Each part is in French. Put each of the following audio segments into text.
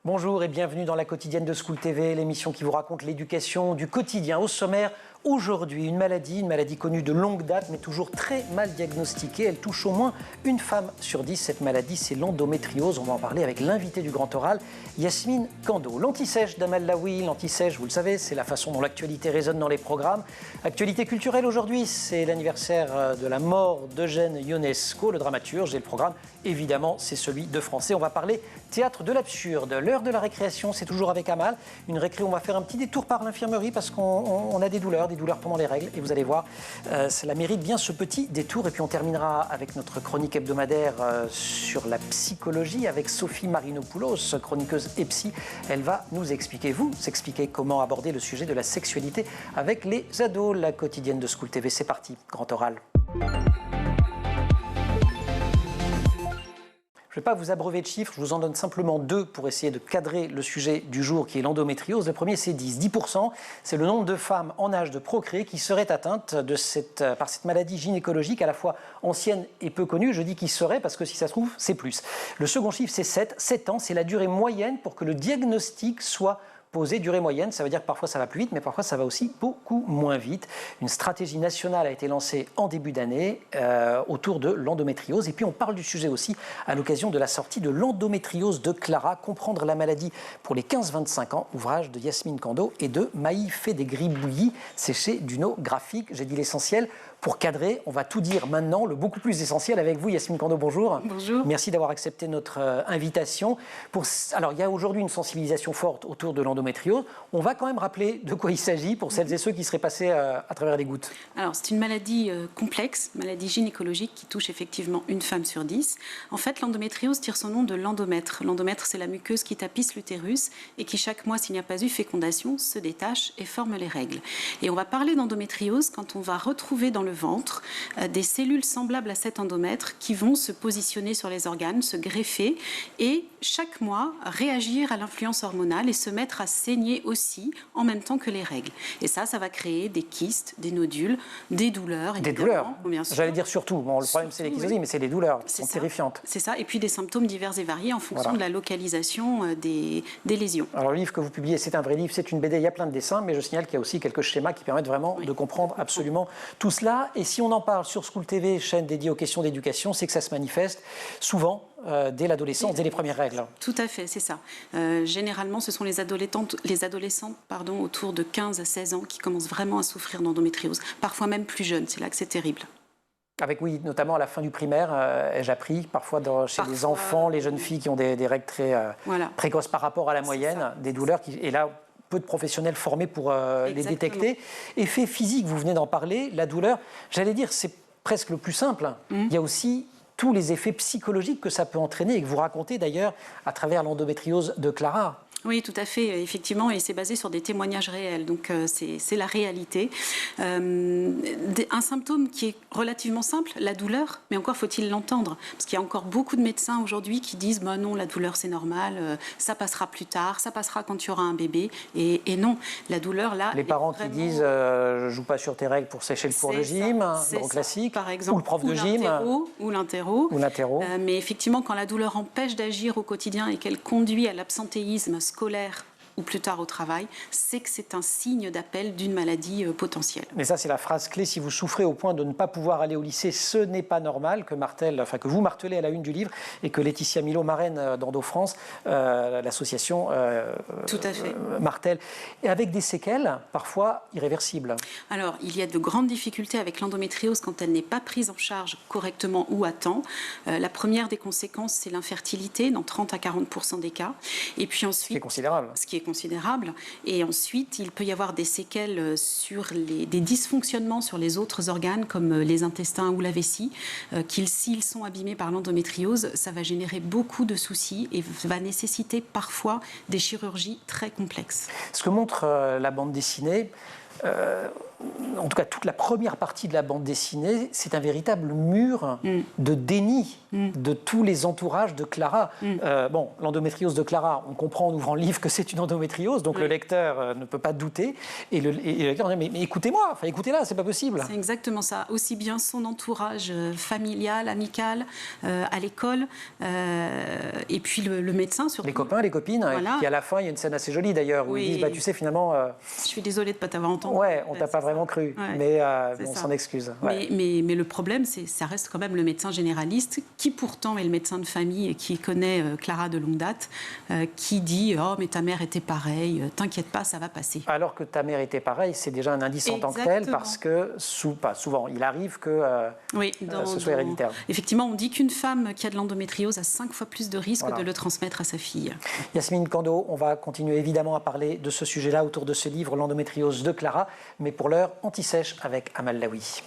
Bonjour et bienvenue dans la quotidienne de School TV, l'émission qui vous raconte l'éducation du quotidien. Au sommaire, aujourd'hui, une maladie connue de longue date mais toujours très mal diagnostiquée. Elle touche au moins une femme sur 10. Cette maladie, c'est l'endométriose. On va en parler avec l'invité du Grand Oral, Yasmine Kando. L'anti-sèche d'Amal Laoui, l'anti-sèche, vous le savez, c'est la façon dont l'actualité résonne dans les programmes. Actualité culturelle aujourd'hui, c'est l'anniversaire de la mort d'Eugène Ionesco, le dramaturge, et le programme, évidemment, c'est celui de français. On va parler théâtre de l'absurde. L'heure de la récréation, c'est toujours avec Amal. Une récré, on va faire un petit détour par l'infirmerie parce qu'on a des douleurs pendant les règles. Et vous allez voir, cela mérite bien ce petit détour. Et puis on terminera avec notre chronique hebdomadaire sur la psychologie avec Sophie Marinopoulos, chroniqueuse et psy. Elle va nous expliquer comment aborder le sujet de la sexualité avec les ados. La quotidienne de School TV, c'est parti. Grand Oral. Je ne vais pas vous abreuver de chiffres, je vous en donne simplement deux pour essayer de cadrer le sujet du jour qui est l'endométriose. Le premier, c'est 10. 10%, c'est le nombre de femmes en âge de procréer qui seraient atteintes par cette maladie gynécologique à la fois ancienne et peu connue. Je dis qui serait parce que si ça se trouve, c'est plus. Le second chiffre, c'est 7. 7 ans, c'est la durée moyenne pour que le diagnostic soit posée. Durée moyenne, ça veut dire que parfois ça va plus vite, mais parfois ça va aussi beaucoup moins vite. Une stratégie nationale a été lancée en début d'année autour de l'endométriose. Et puis on parle du sujet aussi à l'occasion de la sortie de l'endométriose de Clara, comprendre la maladie pour les 15-25 ans, ouvrage de Yasmine Kando et de Maï Fédé-Gribouilly, c'est chez Duno Graphique. J'ai dit l'essentiel. Pour cadrer, on va tout dire maintenant, le beaucoup plus essentiel avec vous, Yasmine Kando, bonjour. Bonjour. Merci d'avoir accepté notre invitation. Alors, il y a aujourd'hui une sensibilisation forte autour de l'endométriose. On va quand même rappeler de quoi il s'agit pour celles et ceux qui seraient passés à travers les gouttes. Alors, c'est une maladie complexe, maladie gynécologique qui touche effectivement une femme sur 10. En fait, l'endométriose tire son nom de l'endomètre. L'endomètre, c'est la muqueuse qui tapisse l'utérus et qui, chaque mois, s'il n'y a pas eu fécondation, se détache et forme les règles. Et on va parler d'endométriose quand on va retrouver dans le ventre des cellules semblables à cet endomètre qui vont se positionner sur les organes, se greffer et chaque mois réagir à l'influence hormonale et se mettre à saigner aussi en même temps que les règles. Et ça va créer des kystes, des nodules, des douleurs. Des douleurs, bien sûr. J'allais dire surtout. Bon, le problème c'est l'équisodie, oui. Mais c'est les douleurs qui sont terrifiantes. C'est ça, et puis des symptômes divers et variés en fonction de la localisation des lésions. Alors le livre que vous publiez, c'est un vrai livre, c'est une BD, il y a plein de dessins, mais je signale qu'il y a aussi quelques schémas qui permettent vraiment de comprendre absolument tout cela. Et si on en parle sur School TV, chaîne dédiée aux questions d'éducation, c'est que ça se manifeste souvent dès l'adolescence, dès les premières règles. Tout à fait, c'est ça. Généralement, ce sont les adolescentes autour de 15 à 16 ans qui commencent vraiment à souffrir d'endométriose. Parfois même plus jeunes, c'est là que c'est terrible. Avec, oui, notamment à la fin du primaire, ai-je appris, parfois chez les enfants, les jeunes filles qui ont des règles très précoces par rapport à la moyenne, des douleurs et là, peu de professionnels formés pour les détecter. Effet physique, vous venez d'en parler, la douleur, j'allais dire, c'est presque le plus simple. Il y a aussi tous les effets psychologiques que ça peut entraîner et que vous racontez d'ailleurs à travers l'endométriose de Clara. Oui, tout à fait, effectivement, et c'est basé sur des témoignages réels, donc c'est la réalité. Un symptôme qui est relativement simple, la douleur, mais encore faut-il l'entendre, parce qu'il y a encore beaucoup de médecins aujourd'hui qui disent bah non, la douleur c'est normal, ça passera plus tard, ça passera quand tu auras un bébé, et non, la douleur là... Les parents qui disent je joue pas sur tes règles pour sécher le cours de gym, grand classique, par exemple, ou le prof de gym. Ou l'interro. Mais effectivement, quand la douleur empêche d'agir au quotidien et qu'elle conduit à l'absentéisme scolaire ou plus tard au travail, c'est que c'est un signe d'appel d'une maladie potentielle. Mais ça, c'est la phrase clé. Si vous souffrez au point de ne pas pouvoir aller au lycée, ce n'est pas normal, que vous martelez à la une du livre et que Laetitia Milot, marraine d'Endo-France, l'association martèle. Et avec des séquelles, parfois irréversibles. Alors, il y a de grandes difficultés avec l'endométriose quand elle n'est pas prise en charge correctement ou à temps. La première des conséquences, c'est l'infertilité, dans 30 à 40% des cas. Et puis ensuite... C'est considérable. Ce qui est considérable. Et ensuite, il peut y avoir des séquelles sur des dysfonctionnements sur les autres organes, comme les intestins ou la vessie, qui, s'ils sont abîmés par l'endométriose, ça va générer beaucoup de soucis et va nécessiter parfois des chirurgies très complexes. Ce que montre la bande dessinée, en tout cas toute la première partie de la bande dessinée, c'est un véritable mur de déni de tous les entourages de Clara. Bon, l'endométriose de Clara, on comprend en ouvrant le livre que c'est une endométriose, donc le lecteur ne peut pas douter. Et le lecteur dit mais écoutez-moi, enfin écoutez-la, c'est pas possible. C'est exactement ça. Aussi bien son entourage familial, amical, à l'école, et puis le médecin surtout. Les copains, les copines, voilà. Qui à la fin, il y a une scène assez jolie d'ailleurs, où ils disent tu sais finalement... Je suis désolée de ne pas t'avoir entendu. Ouais, on t'a pas vraiment cru, mais on s'en excuse. Ouais. Mais le problème, ça reste quand même le médecin généraliste, qui pourtant est le médecin de famille et qui connaît Clara de longue date, qui dit « Oh, mais ta mère était pareille, t'inquiète pas, ça va passer ». Alors que ta mère était pareille, c'est déjà un indice en tant que tel, parce que, pas souvent, il arrive que ce soit héréditaire. Effectivement, on dit qu'une femme qui a de l'endométriose a 5 fois plus de risques de le transmettre à sa fille. Yasmine Kando, on va continuer évidemment à parler de ce sujet-là autour de ce livre, L'endométriose de Clara, mais pour l'heure, Anti-Sèche avec Amal Laoui.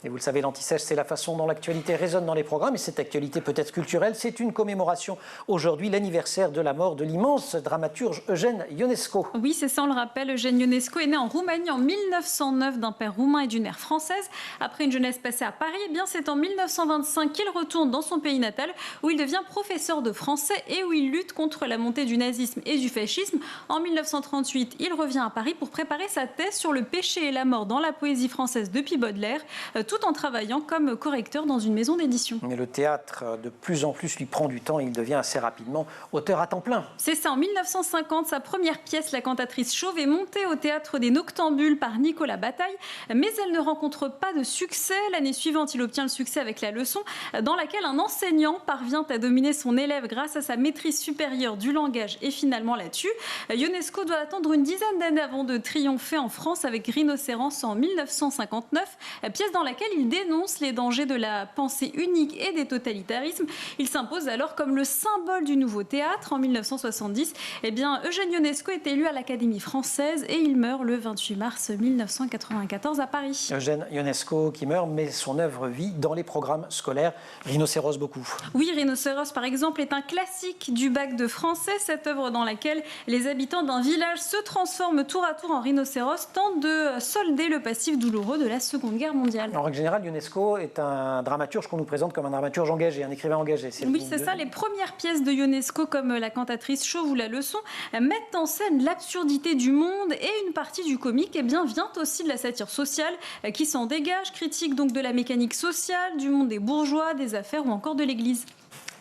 Et vous le savez, l'Anti-Sèche, c'est la façon dont l'actualité résonne dans les programmes. Et cette actualité peut être culturelle. C'est une commémoration aujourd'hui, l'anniversaire de la mort de l'immense dramaturge Eugène Ionesco. Oui, c'est ça, on le rappelle. Eugène Ionesco est né en Roumanie en 1909 d'un père roumain et d'une mère française. Après une jeunesse passée à Paris, eh bien, c'est en 1925 qu'il retourne dans son pays natal où il devient professeur de français et où il lutte contre la montée du nazisme et du fascisme. En 1938, il revient à Paris pour préparer sa thèse sur le péché et la mort dans la poésie française depuis Baudelaire, tout en travaillant comme correcteur dans une maison d'édition. Mais le théâtre, de plus en plus, lui prend du temps. Il devient assez rapidement auteur à temps plein. C'est ça. En 1950, sa première pièce, La cantatrice chauve, est montée au Théâtre des Noctambules par Nicolas Bataille. Mais elle ne rencontre pas de succès. L'année suivante, il obtient le succès avec La leçon, dans laquelle un enseignant parvient à dominer son élève grâce à sa maîtrise supérieure du langage et finalement la tue. Ionesco doit attendre une dizaine d'années avant de triompher en France avec Rhinocéros en 1959, pièce dans laquelle il dénonce les dangers de la pensée unique et des totalitarismes. Il s'impose alors comme le symbole du nouveau théâtre. En 1970, eh bien, Eugène Ionesco est élu à l'Académie française et il meurt le 28 mars 1994 à Paris. Eugène Ionesco qui meurt, mais son œuvre vit dans les programmes scolaires. Rhinocéros beaucoup. Oui, Rhinocéros, par exemple, est un classique du bac de français. Cette œuvre dans laquelle les habitants d'un village se transforment tour à tour en rhinocéros tente de solder le passif douloureux de la Seconde Guerre mondiale. En règle générale, Ionesco est un dramaturge qu'on nous présente comme un dramaturge engagé, un écrivain engagé. Oui, c'est ça. Les premières pièces de Ionesco, comme La cantatrice chauve ou La leçon, mettent en scène l'absurdité du monde, et une partie du comique vient aussi de la satire sociale qui s'en dégage, critique donc de la mécanique sociale, du monde des bourgeois, des affaires ou encore de l'Église.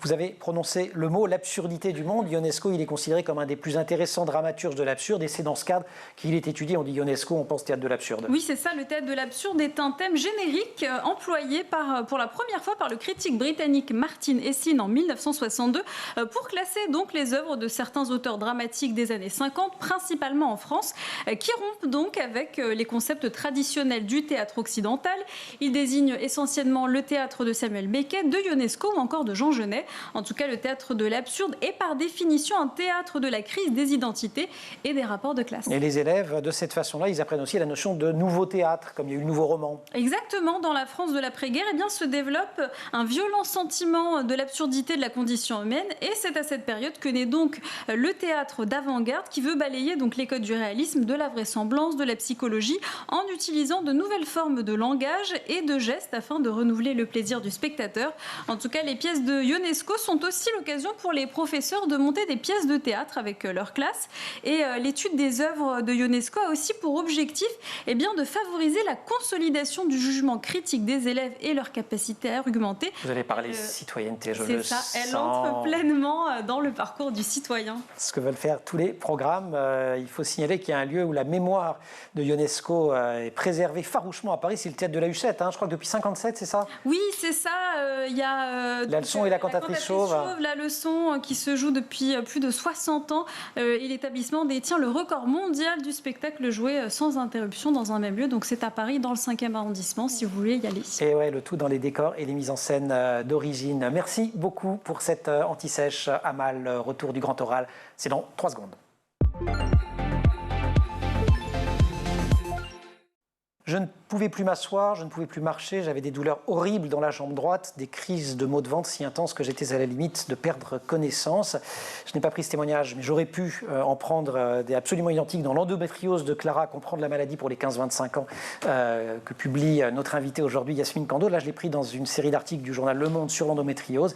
Vous avez prononcé le mot, l'absurdité du monde. Ionesco, il est considéré comme un des plus intéressants dramaturges de l'absurde, et c'est dans ce cadre qu'il est étudié. On dit Ionesco, on pense théâtre de l'absurde. Oui, c'est ça, le théâtre de l'absurde est un thème générique employé pour la première fois par le critique britannique Martin Hessin en 1962 pour classer donc les œuvres de certains auteurs dramatiques des années 50, principalement en France, qui rompent donc avec les concepts traditionnels du théâtre occidental. Il désigne essentiellement le théâtre de Samuel Beckett, de Ionesco ou encore de Jean Genet. En tout cas, le théâtre de l'absurde est par définition un théâtre de la crise des identités et des rapports de classe. Et les élèves, de cette façon-là, ils apprennent aussi la notion de nouveau théâtre, comme il y a eu le nouveau roman. Exactement. Dans la France de l'après-guerre, eh bien, se développe un violent sentiment de l'absurdité de la condition humaine. Et c'est à cette période que naît donc le théâtre d'avant-garde qui veut balayer donc les codes du réalisme, de la vraisemblance, de la psychologie, en utilisant de nouvelles formes de langage et de gestes afin de renouveler le plaisir du spectateur. En tout cas, les pièces de Ionesco sont aussi l'occasion pour les professeurs de monter des pièces de théâtre avec leur classe. Et l'étude des œuvres de Ionesco a aussi pour objectif de favoriser la consolidation du jugement critique des élèves et leur capacité à argumenter. Vous allez parler citoyenneté, je le sens. C'est ça, elle entre pleinement dans le parcours du citoyen. Ce que veulent faire tous les programmes. Il faut signaler qu'il y a un lieu où la mémoire de Ionesco est préservée farouchement à Paris, c'est le théâtre de la Huchette. Je crois que depuis 1957, c'est ça ? Oui, c'est ça. Il y a La leçon et la cantatrice chauve. La leçon qui se joue depuis plus de 60 ans. Et l'établissement détient le record mondial du spectacle joué sans interruption dans un même lieu. Donc c'est à Paris, dans le 5e arrondissement, si vous voulez y aller. Et ouais, le tout dans les décors et les mises en scène d'origine. Merci beaucoup pour cette anti-sèche. Amal, retour du grand oral. C'est dans 3 secondes. Je ne pouvais plus m'asseoir, je ne pouvais plus marcher, j'avais des douleurs horribles dans la jambe droite, des crises de maux de ventre si intenses que j'étais à la limite de perdre connaissance. Je n'ai pas pris ce témoignage, mais j'aurais pu en prendre des absolument identiques dans l'endométriose de Clara, comprendre la maladie pour les 15-25 ans, que publie notre invitée aujourd'hui, Yasmine Kando. Là, je l'ai pris dans une série d'articles du journal Le Monde sur l'endométriose.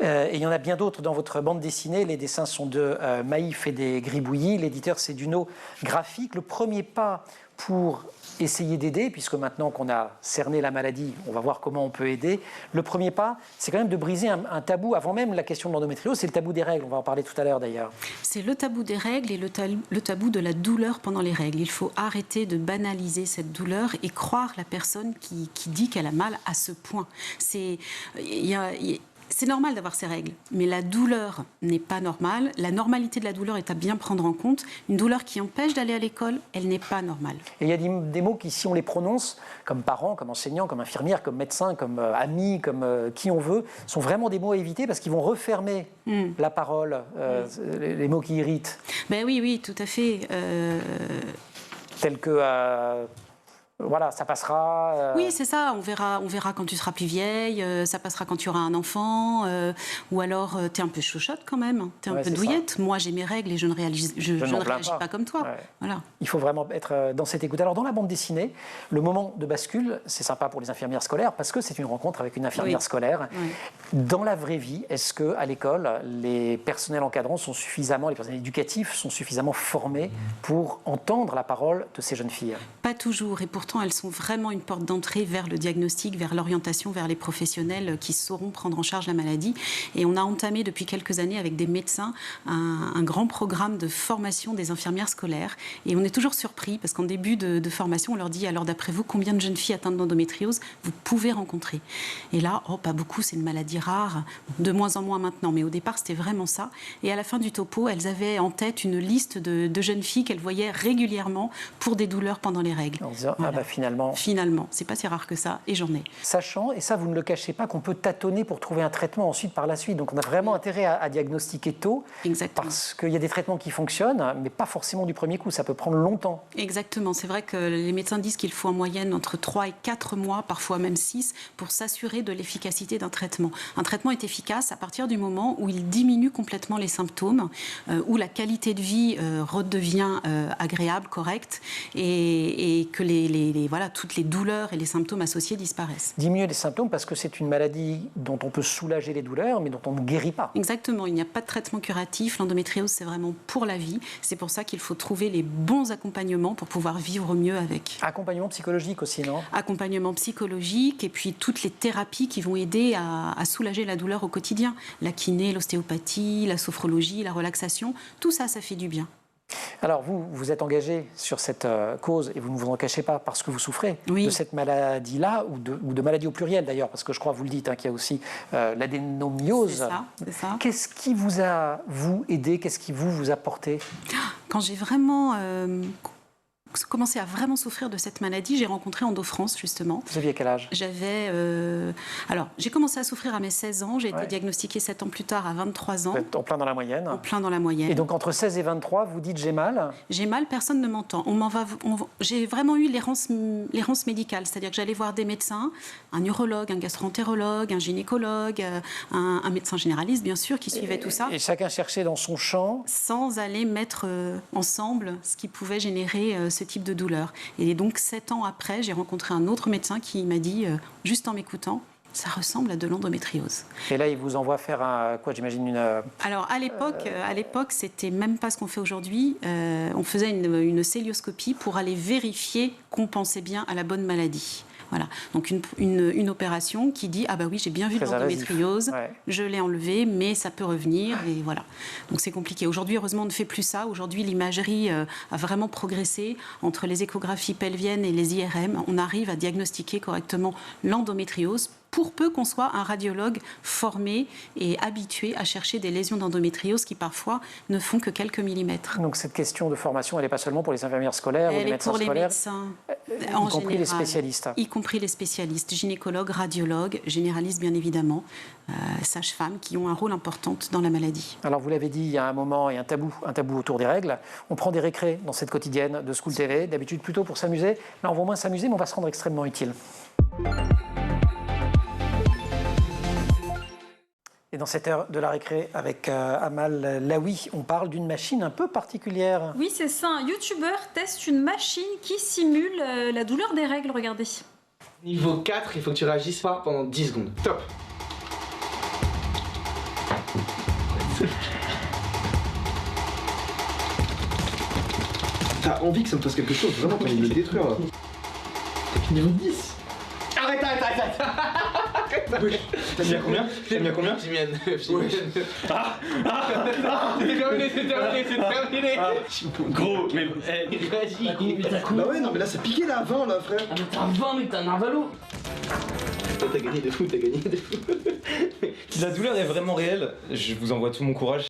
Et il y en a bien d'autres dans votre bande dessinée. Les dessins sont de Maïf et des Gribouillis. L'éditeur, c'est Duno Graphique. Le premier pas pour essayer d'aider, puisque maintenant qu'on a cerné la maladie, on va voir comment on peut aider. Le premier pas, c'est quand même de briser un tabou, avant même la question de l'endométriose, c'est le tabou des règles. On va en parler tout à l'heure d'ailleurs. C'est le tabou des règles et le tabou de la douleur pendant les règles. Il faut arrêter de banaliser cette douleur et croire la personne qui dit qu'elle a mal à ce point. C'est normal d'avoir ces règles, mais la douleur n'est pas normale. La normalité de la douleur est à bien prendre en compte. Une douleur qui empêche d'aller à l'école, elle n'est pas normale. Et il y a des mots qui, si on les prononce, comme parents, comme enseignants, comme infirmières, comme médecins, comme amis, comme qui on veut, sont vraiment des mots à éviter parce qu'ils vont refermer la parole, les mots qui irritent. Ben oui, tout à fait. Tels que... voilà, ça passera. Oui, c'est ça. On verra quand tu seras plus vieille. Ça passera quand tu auras un enfant. Ou alors, tu es un peu chochotte quand même. Tu es un peu douillette. Ça. Moi, j'ai mes règles et je ne réagis pas comme toi. Ouais. Voilà. Il faut vraiment être dans cette écoute. Alors, dans la bande dessinée, le moment de bascule, c'est sympa pour les infirmières scolaires parce que c'est une rencontre avec une infirmière scolaire. Oui. Dans la vraie vie, est-ce qu'à l'école, les personnels encadrants sont suffisamment, les personnels éducatifs sont suffisamment formés pour entendre la parole de ces jeunes filles? Pas toujours. Et pourtant, elles sont vraiment une porte d'entrée vers le diagnostic, vers l'orientation, vers les professionnels qui sauront prendre en charge la maladie. Et on a entamé depuis quelques années avec des médecins un grand programme de formation des infirmières scolaires. Et on est toujours surpris parce qu'en début de formation, on leur dit, alors d'après vous, combien de jeunes filles atteintes d'endométriose vous pouvez rencontrer? Et là, pas beaucoup, c'est une maladie rare, de moins en moins maintenant. Mais au départ, c'était vraiment ça. Et à la fin du topo, elles avaient en tête une liste de jeunes filles qu'elles voyaient régulièrement pour des douleurs pendant les règles. En disant, voilà. Finalement, c'est pas si rare que ça, et j'en ai. Sachant, et ça vous ne le cachez pas, qu'on peut tâtonner pour trouver un traitement ensuite par la suite. Donc on a vraiment intérêt à diagnostiquer tôt. Exactement. Parce qu'il y a des traitements qui fonctionnent, mais pas forcément du premier coup, ça peut prendre longtemps. Exactement, c'est vrai que les médecins disent qu'il faut en moyenne entre 3 et 4 mois, parfois même 6, pour s'assurer de l'efficacité d'un traitement. Un traitement est efficace à partir du moment où il diminue complètement les symptômes, où la qualité de vie redevient agréable, correcte, et que voilà, toutes les douleurs et les symptômes associés disparaissent. Diminuer les symptômes parce que c'est une maladie dont on peut soulager les douleurs, mais dont on ne guérit pas. Exactement, il n'y a pas de traitement curatif. L'endométriose, c'est vraiment pour la vie. C'est pour ça qu'il faut trouver les bons accompagnements pour pouvoir vivre mieux avec. Accompagnement psychologique aussi, non? Accompagnement psychologique et puis toutes les thérapies qui vont aider à soulager la douleur au quotidien. La kiné, l'ostéopathie, la sophrologie, la relaxation, tout ça, ça fait du bien. Alors, vous êtes engagé sur cette cause et vous ne vous en cachez pas parce que vous souffrez de cette maladie-là ou de maladie au pluriel d'ailleurs, parce que je crois, vous le dites, qu'il y a aussi l'adénomyose. C'est ça. Qu'est-ce qui vous a, aidé? Qu'est-ce qui vous a porté? Quand j'ai vraiment commencé à vraiment souffrir de cette maladie, j'ai rencontré EndoFrance, justement. Vous aviez quel âge? J'avais... Alors, j'ai commencé à souffrir à mes 16 ans. J'ai été diagnostiquée 7 ans plus tard, à 23 ans. Vous êtes en plein dans la moyenne. En plein dans la moyenne. Et donc, entre 16 et 23, vous dites « j'ai mal ». J'ai mal, personne ne m'entend. J'ai vraiment eu l'errance médicale. C'est-à-dire que j'allais voir des médecins, un urologue, un gastro-entérologue, un gynécologue, un médecin généraliste, bien sûr, qui suivait tout ça. Et chacun cherchait dans son champ. Sans aller mettre ensemble ce qui pouvait générer ce type de douleur. Et donc, 7 ans après, j'ai rencontré un autre médecin qui m'a dit, juste en m'écoutant, ça ressemble à de l'endométriose. Et là, il vous envoie faire j'imagine Alors, à l'époque, c'était même pas ce qu'on fait aujourd'hui. On faisait une célioscopie pour aller vérifier qu'on pensait bien à la bonne maladie. Voilà, donc une opération qui dit « Ah bah oui, j'ai bien vu l'endométriose, je l'ai enlevée, mais ça peut revenir. » Et voilà, donc c'est compliqué. Aujourd'hui, heureusement, on ne fait plus ça. Aujourd'hui, l'imagerie a vraiment progressé. Entre les échographies pelviennes et les IRM, on arrive à diagnostiquer correctement l'endométriose pour peu qu'on soit un radiologue formé et habitué à chercher des lésions d'endométriose qui parfois ne font que quelques millimètres. Donc cette question de formation, elle n'est pas seulement pour les infirmières scolaires ou les médecins scolaires, y compris les spécialistes. Y compris les spécialistes, gynécologues, radiologues, généralistes bien évidemment, sages-femmes qui ont un rôle important dans la maladie. Alors vous l'avez dit, il y a un moment et un tabou autour des règles. On prend des récrés dans cette quotidienne de School TV, d'habitude plutôt pour s'amuser. Là, on va moins s'amuser, mais on va se rendre extrêmement utile. Et dans cette heure de la récré avec Amal Laoui, on parle d'une machine un peu particulière. Oui, c'est ça. Un youtubeur teste une machine qui simule la douleur des règles. Regardez. Niveau 4, il faut que tu réagisses pas pendant 10 secondes. Top. T'as envie que ça me fasse quelque chose, vraiment, t'as envie de me détruire là. Niveau 10. Arrête. T'as mis à combien? J'ai mis à combien? J'ai mis à 9. C'est terminé. Gros, mais Bah ouais, non mais là c'est piqué là, à 20 là frère. Ah mais t'as 20, mais t'as un narvalo. T'as gagné de fou, La douleur est vraiment réelle, je vous envoie tout mon courage.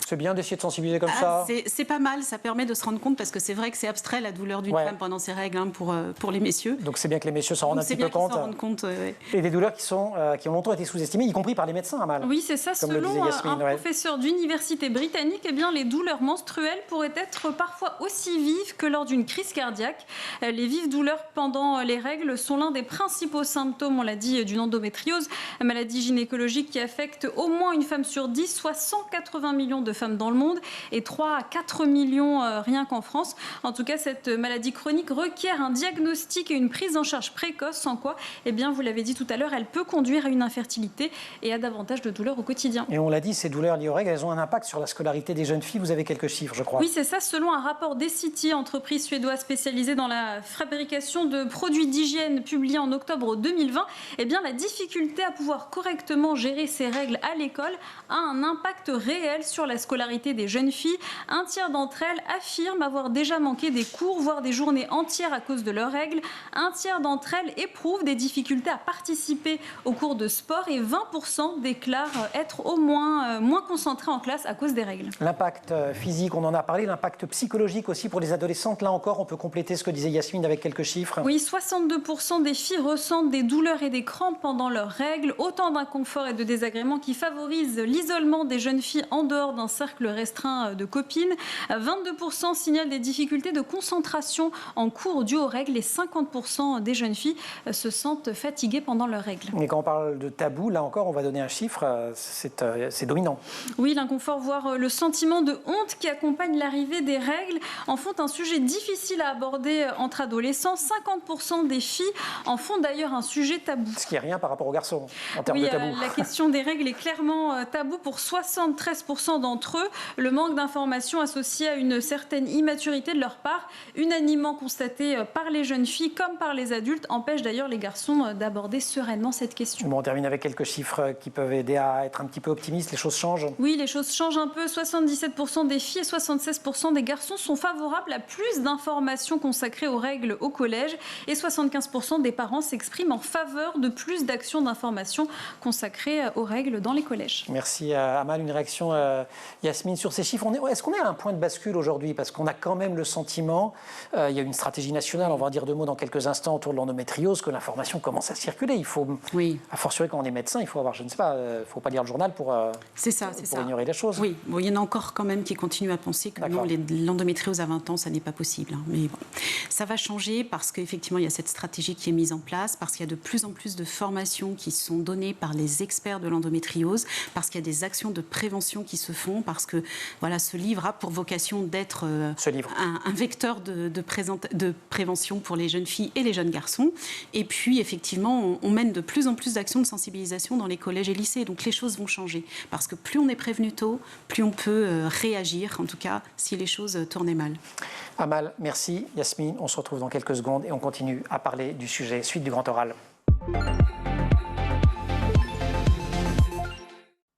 C'est bien d'essayer de sensibiliser comme ça. C'est pas mal, ça permet de se rendre compte, parce que c'est vrai que c'est abstrait la douleur d'une femme pendant ses règles pour les messieurs. Donc c'est bien que les messieurs s'en rendent un petit peu compte. Et des douleurs qui ont longtemps été sous-estimées, y compris par les médecins, Amal. Oui, c'est ça. Selon un professeur d'université britannique, eh bien, les douleurs menstruelles pourraient être parfois aussi vives que lors d'une crise cardiaque. Les vives douleurs pendant les règles sont l'un des principaux symptômes, on l'a dit, d'une endométriose, maladie gynécologique qui affecte au moins une femme sur 10, soit 180 millions de femmes dans le monde et 3 à 4 millions rien qu'en France. En tout cas, cette maladie chronique requiert un diagnostic et une prise en charge précoce, sans quoi, eh bien, vous l'avez dit tout à l'heure, elle peut conduire à une infertilité et à davantage de douleurs au quotidien. Et on l'a dit, ces douleurs liées aux règles, elles ont un impact sur la scolarité des jeunes filles. Vous avez quelques chiffres, je crois. Oui, c'est ça. Selon un rapport d'Essity, entreprise suédoise spécialisée dans la fabrication de produits d'hygiène, publié en octobre 2020, eh bien, la difficulté à pouvoir correctement gérer ces règles à l'école a un impact réel sur la scolarité des jeunes filles. Un tiers d'entre elles affirment avoir déjà manqué des cours, voire des journées entières à cause de leurs règles. Un tiers d'entre elles éprouvent des difficultés à participer aux cours de sport et 20% déclarent être au moins concentrés en classe à cause des règles. L'impact physique, on en a parlé, l'impact psychologique aussi pour les adolescentes. Là encore, on peut compléter ce que disait Yasmine avec quelques chiffres. Oui, 62% des filles ressentent des douleurs et des crampes pendant leurs règles, autant d'inconfort et de désagréments qui favorisent l'isolement des jeunes filles en dehors d'un cercle restreint de copines. 22% signalent des difficultés de concentration en cours dues aux règles et 50% des jeunes filles se sentent fatiguées pendant leurs règles. Et quand on parle de tabou, là encore, on va donner un chiffre, c'est dominant. Oui, l'inconfort, voire le sentiment de honte qui accompagne l'arrivée des règles en font un sujet difficile à aborder entre adolescents. 50% des filles en font d'ailleurs un sujet tabou. Ce qui n'est rien par rapport aux garçons en termes de tabou. La question des règles est clairement tabou pour 73% d'entre eux. Le manque d'informations associé à une certaine immaturité de leur part, unanimement constaté par les jeunes filles comme par les adultes, empêche d'ailleurs les garçons d'aborder sereinement cette question. Bon, on termine avec quelques chiffres qui peuvent aider à être un petit peu optimiste. Les choses changent. Oui, les choses changent un peu. 77% des filles et 76% des garçons sont favorables à plus d'informations consacrées aux règles au collège et 75% des parents s'expriment en faveur de plus d'actions d'information consacrées aux règles dans les collèges. Merci Amal. Une réaction, Yasmine, sur ces chiffres. Est-ce qu'on est à un point de bascule aujourd'hui? Parce qu'on a quand même le sentiment, il y a une stratégie nationale, on va en dire deux mots dans quelques instants autour de l'endométriose, que l'information commence à circuler. Il faut, à fortiori quand on est médecin, il faut avoir, je ne sais pas, il ne faut pas lire le journal pour ignorer les choses. Oui, bon, il y en a encore quand même qui continuent à penser que non, l'endométriose à 20 ans, ça n'est pas possible. Mais bon, ça va changer parce qu'effectivement, il y a cette stratégie qui est mise en place, parce qu'il y a de plus en plus de formations qui sont données par les experts de l'endométriose, parce qu'il y a des actions de prévention qui se font, parce que voilà, ce livre a pour vocation d'être un vecteur de prévention pour les jeunes filles et les jeunes garçons. Et puis, effectivement, on mène de plus en plus d'actions de sensibilisation dans les collèges et lycées. Donc, les choses vont changer. Parce que plus on est prévenu tôt, plus on peut réagir, en tout cas, si les choses tournaient mal. Amal, merci. Yasmine, on se retrouve dans quelques secondes et on continue à parler du sujet. Suite du Grand Oral.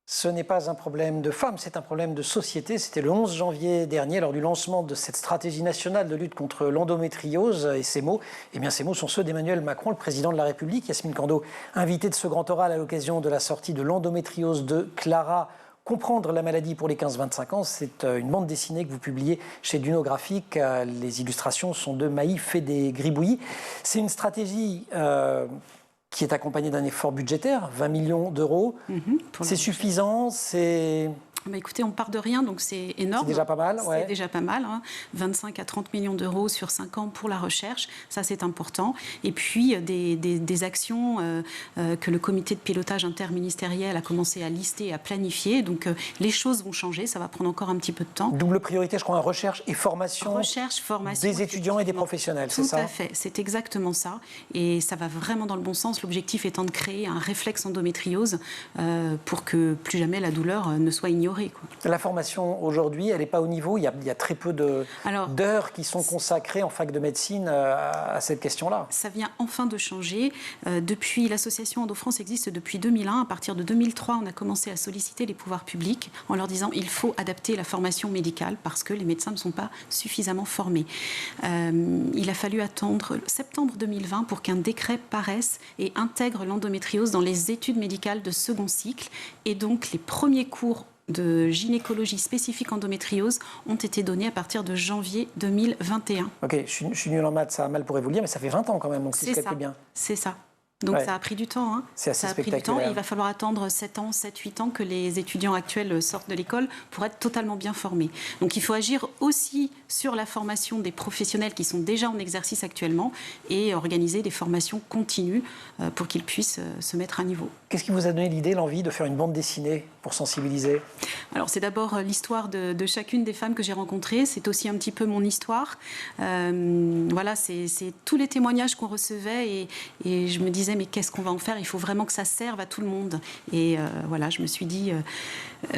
Ce n'est pas un problème de femmes, c'est un problème de société. C'était le 11 janvier dernier, lors du lancement de cette stratégie nationale de lutte contre l'endométriose. Et ces mots, eh bien, ces mots sont ceux d'Emmanuel Macron, le président de la République. Yasmine Kando, invité de ce grand oral à l'occasion de la sortie de l'endométriose de Clara. Comprendre la maladie pour les 15-25 ans, c'est une bande dessinée que vous publiez chez Duno Graphique. Les illustrations sont de Maïf et des Gribouillis. C'est une stratégie qui est accompagnée d'un effort budgétaire, 20 millions d'euros. C'est suffisant, c'est... Bah écoutez, on part de rien, donc c'est énorme. C'est déjà pas mal, ouais. C'est déjà pas mal, hein. 25 à 30 millions d'euros sur 5 ans pour la recherche, ça c'est important. Et puis des actions que le comité de pilotage interministériel a commencé à lister et à planifier. Donc les choses vont changer, ça va prendre encore un petit peu de temps. Double priorité, je crois, recherche et formation. Recherche, formation. Des étudiants et des professionnels, c'est ça? Tout à fait, c'est exactement ça. Et ça va vraiment dans le bon sens, l'objectif étant de créer un réflexe endométriose pour que plus jamais la douleur ne soit ignorée. La formation aujourd'hui, elle n'est pas au niveau. Il y a très peu d'heures qui sont consacrées en fac de médecine à cette question-là. Ça vient enfin de changer. Depuis l'association EndoFrance existe depuis 2001. À partir de 2003, on a commencé à solliciter les pouvoirs publics en leur disant il faut adapter la formation médicale parce que les médecins ne sont pas suffisamment formés. Il a fallu attendre septembre 2020 pour qu'un décret paraisse et intègre l'endométriose dans les études médicales de second cycle. Et donc les premiers cours de gynécologie spécifique endométriose ont été donnés à partir de janvier 2021. Ok, je suis nul en maths, ça mal pourrait vous le dire, mais ça fait 20 ans quand même, donc si je calcule bien. C'est ça. Donc ça a pris du temps. Hein. C'est assez spectaculaire. Pris du temps et il va falloir attendre 7 ans, 7, 8 ans que les étudiants actuels sortent de l'école pour être totalement bien formés. Donc il faut agir aussi sur la formation des professionnels qui sont déjà en exercice actuellement et organiser des formations continues pour qu'ils puissent se mettre à niveau. Qu'est-ce qui vous a donné l'idée, l'envie de faire une bande dessinée pour sensibiliser? Alors c'est d'abord l'histoire de chacune des femmes que j'ai rencontrées. C'est aussi un petit peu mon histoire. Voilà, c'est tous les témoignages qu'on recevait et je me disais mais qu'est-ce qu'on va en faire? Il faut vraiment que ça serve à tout le monde. Et voilà, je me suis dit,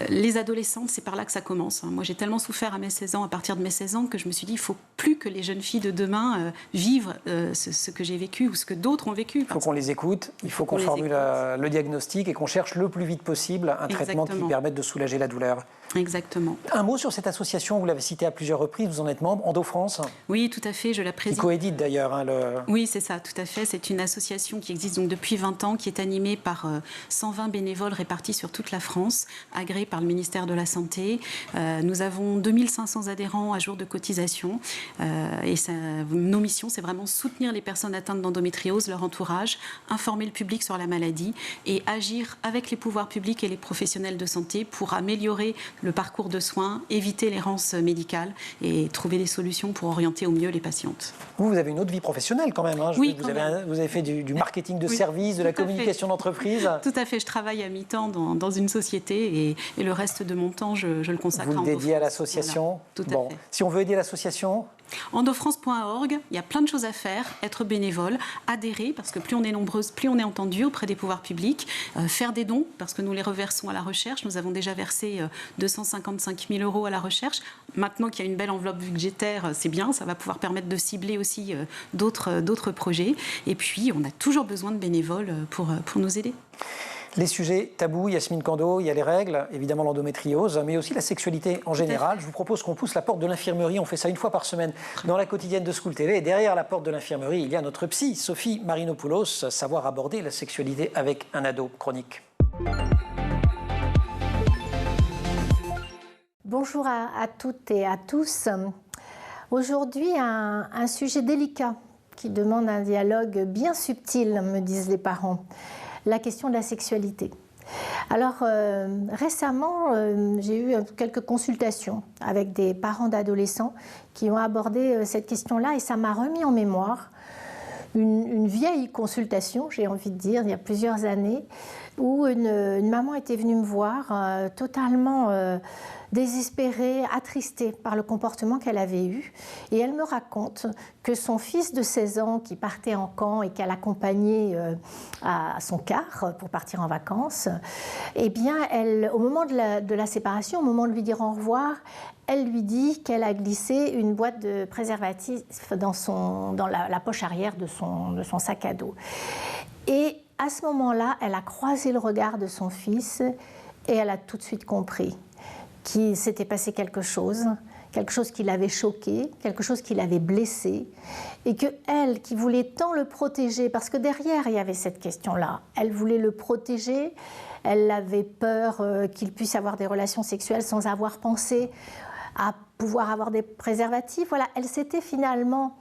les adolescentes, c'est par là que ça commence. Moi, j'ai tellement souffert à mes 16 ans, à partir de mes 16 ans, que je me suis dit, il ne faut plus que les jeunes filles de demain vivent ce que j'ai vécu ou ce que d'autres ont vécu. Il faut qu'on les écoute, il faut qu'on formule le diagnostic et qu'on cherche le plus vite possible un traitement qui permette de soulager la douleur. Exactement. Un mot sur cette association, vous l'avez citée à plusieurs reprises, vous en êtes membre, EndoFrance. Oui, tout à fait, je la préside. Qui coédite d'ailleurs. Hein, Oui, c'est ça, tout à fait. C'est une association qui existe donc depuis 20 ans, qui est animée par 120 bénévoles répartis sur toute la France, agréés par le ministère de la Santé. Nous avons 2500 adhérents à jour de cotisation. Et nos missions, c'est vraiment soutenir les personnes atteintes d'endométriose, leur entourage, informer le public sur la maladie et agir avec les pouvoirs publics et les professionnels de santé pour améliorer le parcours de soins, éviter l'errance médicale et trouver des solutions pour orienter au mieux les patientes. Vous avez une autre vie professionnelle quand même. Hein. Oui, vous avez fait du marketing de service, de la communication d'entreprise. Tout à fait. Je travaille à mi-temps dans une société et le reste de mon temps, je le consacre à EndoFrance. Vous le dédiez à l'association. Voilà. Tout à fait. Si on veut aider l'association, EndoFrance.org, il y a plein de choses à faire, être bénévole, adhérer, parce que plus on est nombreuses, plus on est entendu auprès des pouvoirs publics, faire des dons, parce que nous les reversons à la recherche. Nous avons déjà versé 255 000 euros à la recherche. Maintenant qu'il y a une belle enveloppe budgétaire, c'est bien, ça va pouvoir permettre de cibler aussi d'autres projets. Et puis, on a toujours besoin de bénévoles pour nous aider. Les sujets tabous, Yasmine Kando, il y a les règles, évidemment l'endométriose, mais aussi la sexualité en général. Je vous propose qu'on pousse la porte de l'infirmerie. On fait ça une fois par semaine dans la quotidienne de School TV. Et derrière la porte de l'infirmerie, il y a notre psy, Sophie Marinopoulos, savoir aborder la sexualité avec un ado chronique. Bonjour à toutes et à tous. Aujourd'hui, un sujet délicat qui demande un dialogue bien subtil, me disent les parents. La question de la sexualité. Alors récemment, j'ai eu quelques consultations avec des parents d'adolescents qui ont abordé cette question-là et ça m'a remis en mémoire une vieille consultation, j'ai envie de dire, il y a plusieurs années, où une maman était venue me voir totalement désespérée, attristée par le comportement qu'elle avait eu. Et elle me raconte que son fils de 16 ans qui partait en camp et qu'elle accompagnait à son car pour partir en vacances, eh bien, au moment de la séparation, au moment de lui dire au revoir, elle lui dit qu'elle a glissé une boîte de préservatifs dans la poche arrière de son sac à dos. Et à ce moment-là, elle a croisé le regard de son fils Et elle a tout de suite compris qu'il s'était passé quelque chose qui l'avait choqué, quelque chose qui l'avait blessé, et que elle, qui voulait tant le protéger, parce que derrière il y avait cette question-là, elle voulait le protéger, elle avait peur qu'il puisse avoir des relations sexuelles sans avoir pensé à pouvoir avoir des préservatifs. Voilà, elle s'était finalement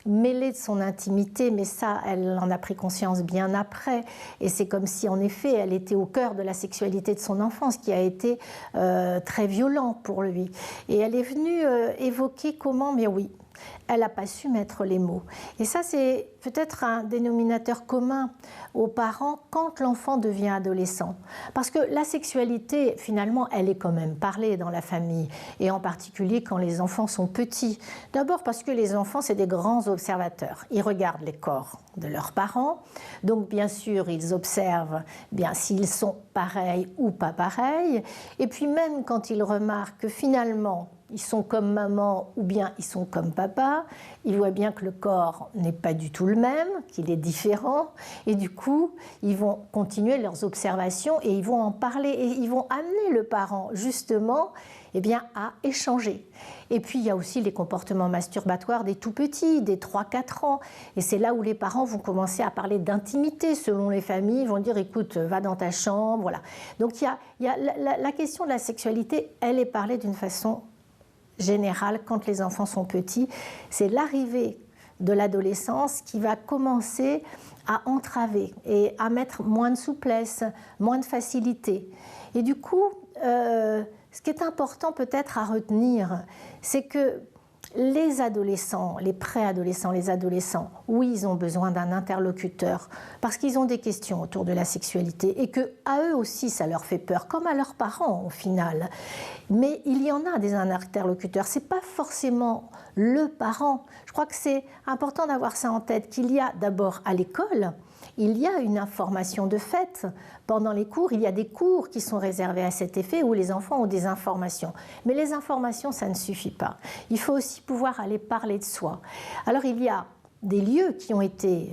mêlée de son intimité, mais ça, elle en a pris conscience bien après. Et c'est comme si, en effet, elle était au cœur de la sexualité de son enfance, qui a été très violent pour lui. Et elle est venue évoquer comment, mais oui, elle n'a pas su mettre les mots. Et ça, c'est peut-être un dénominateur commun aux parents quand l'enfant devient adolescent. Parce que la sexualité, finalement, elle est quand même parlée dans la famille, et en particulier quand les enfants sont petits. D'abord parce que les enfants, c'est des grands observateurs. Ils regardent les corps de leurs parents, donc bien sûr, ils observent bien s'ils sont pareils ou pas pareils. Et puis même quand ils remarquent que finalement, ils sont comme maman ou bien ils sont comme papa, ils voient bien que le corps n'est pas du tout le même, qu'il est différent, et du coup, ils vont continuer leurs observations et ils vont en parler, et ils vont amener le parent justement à échanger. Et puis il y a aussi les comportements masturbatoires des tout-petits, des 3-4 ans, et c'est là où les parents vont commencer à parler d'intimité selon les familles, ils vont dire écoute, va dans ta chambre, voilà. Donc il y a la question de la sexualité, elle est parlée d'une façon générale quand les enfants sont petits. C'est l'arrivée de l'adolescence qui va commencer à entraver et à mettre moins de souplesse, moins de facilité. Et du coup, ce qui est important peut-être à retenir, c'est que les adolescents, les préadolescents, les adolescents, oui, ils ont besoin d'un interlocuteur parce qu'ils ont des questions autour de la sexualité et qu'à eux aussi, ça leur fait peur, comme à leurs parents au final. Mais il y en a des interlocuteurs, ce n'est pas forcément le parent. Je crois que c'est important d'avoir ça en tête, qu'il y a d'abord à l'école, il y a une information de fait. Pendant les cours, il y a des cours qui sont réservés à cet effet où les enfants ont des informations. Mais les informations, ça ne suffit pas. Il faut aussi pouvoir aller parler de soi. Alors il y a des lieux qui ont été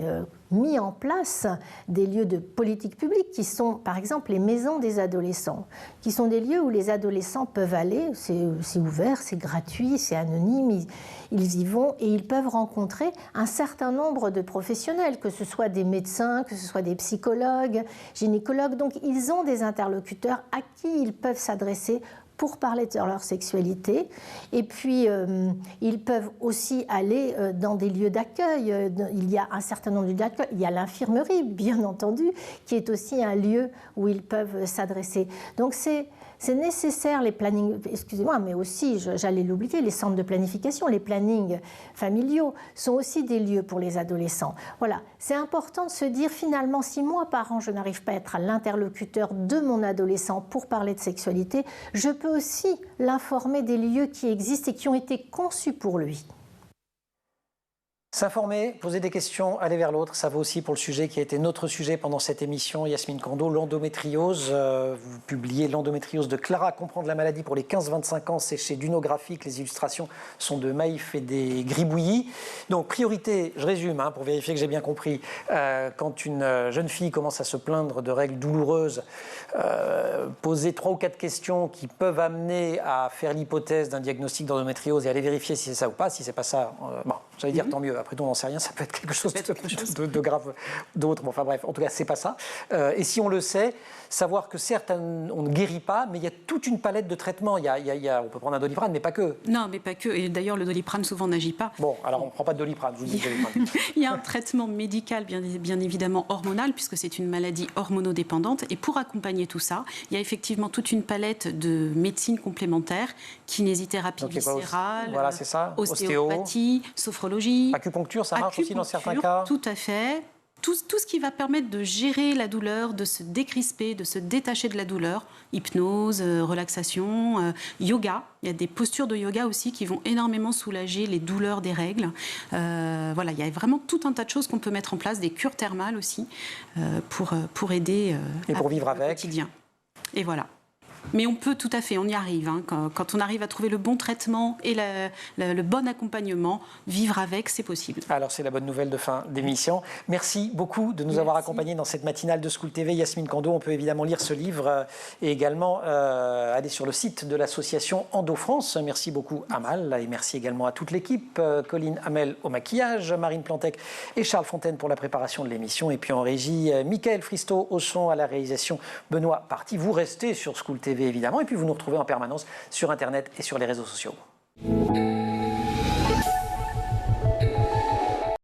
mis en place, des lieux de politique publique qui sont par exemple les maisons des adolescents, qui sont des lieux où les adolescents peuvent aller, c'est ouvert, c'est gratuit, c'est anonyme, ils y vont et ils peuvent rencontrer un certain nombre de professionnels, que ce soit des médecins, que ce soit des psychologues, gynécologues, donc ils ont des interlocuteurs à qui ils peuvent s'adresser pour parler de leur sexualité. Et puis, ils peuvent aussi aller dans des lieux d'accueil. Il y a un certain nombre de lieux d'accueil. Il y a l'infirmerie, bien entendu, qui est aussi un lieu où ils peuvent s'adresser. Donc, c'est nécessaire, les plannings, excusez-moi, mais aussi, j'allais l'oublier, les centres de planification, les plannings familiaux sont aussi des lieux pour les adolescents. Voilà, c'est important de se dire finalement, si moi, parent, je n'arrive pas à être l'interlocuteur de mon adolescent pour parler de sexualité, je peux aussi l'informer des lieux qui existent et qui ont été conçus pour lui. S'informer, poser des questions, aller vers l'autre, ça vaut aussi pour le sujet qui a été notre sujet pendant cette émission. Yasmine Kando, l'endométriose. Vous publiez l'endométriose de Clara, comprendre la maladie pour les 15-25 ans. C'est chez Duno Graphique. Les illustrations sont de Maïf et des Gribouillis. Donc, priorité, je résume pour vérifier que j'ai bien compris. Quand une jeune fille commence à se plaindre de règles douloureuses, poser 3 ou 4 questions qui peuvent amener à faire l'hypothèse d'un diagnostic d'endométriose et aller vérifier si c'est ça ou pas. Si c'est pas ça, bon, j'allais dire tant mieux. Après tout, on n'en sait rien, ça peut être quelque chose de grave d'autre. Bon, enfin bref, en tout cas, c'est pas ça. Et si on le sait, savoir que certes, on ne guérit pas, mais il y a toute une palette de traitements. On peut prendre un Doliprane, mais pas que. Non, mais pas que. Et d'ailleurs, le Doliprane souvent n'agit pas. Bon, alors on ne prend pas de Doliprane, je vous dis Doliprane. Il y a un traitement médical, bien évidemment hormonal, puisque c'est une maladie hormonodépendante. Et pour accompagner tout ça, il y a effectivement toute une palette de médecines complémentaires, kinésithérapie viscérale, voilà, c'est ça. ostéopathie, sophrologie. Acupuncture, ça marche aussi dans certains cas. Tout à fait. Tout ce qui va permettre de gérer la douleur, de se décrisper, de se détacher de la douleur. Hypnose, relaxation, yoga. Il y a des postures de yoga aussi qui vont énormément soulager les douleurs des règles. Voilà, il y a vraiment tout un tas de choses qu'on peut mettre en place, des cures thermales aussi, pour aider et pour vivre avec. au quotidien. Et voilà. Mais on peut tout à fait, on y arrive. Hein. Quand on arrive à trouver le bon traitement et le bon accompagnement, vivre avec, c'est possible. Alors c'est la bonne nouvelle de fin d'émission. Merci beaucoup de nous avoir accompagnés dans cette matinale de School TV. Yasmine Kando, on peut évidemment lire ce livre et également aller sur le site de l'association Endo France. Merci beaucoup Amal et merci également à toute l'équipe. Colline Hamel au maquillage, Marine Plantec et Charles Fontaine pour la préparation de l'émission. Et puis en régie, Mickaël Fristo au son, à la réalisation, Benoît Parti. Vous restez sur School TV évidemment et puis vous nous retrouvez en permanence sur Internet et sur les réseaux sociaux.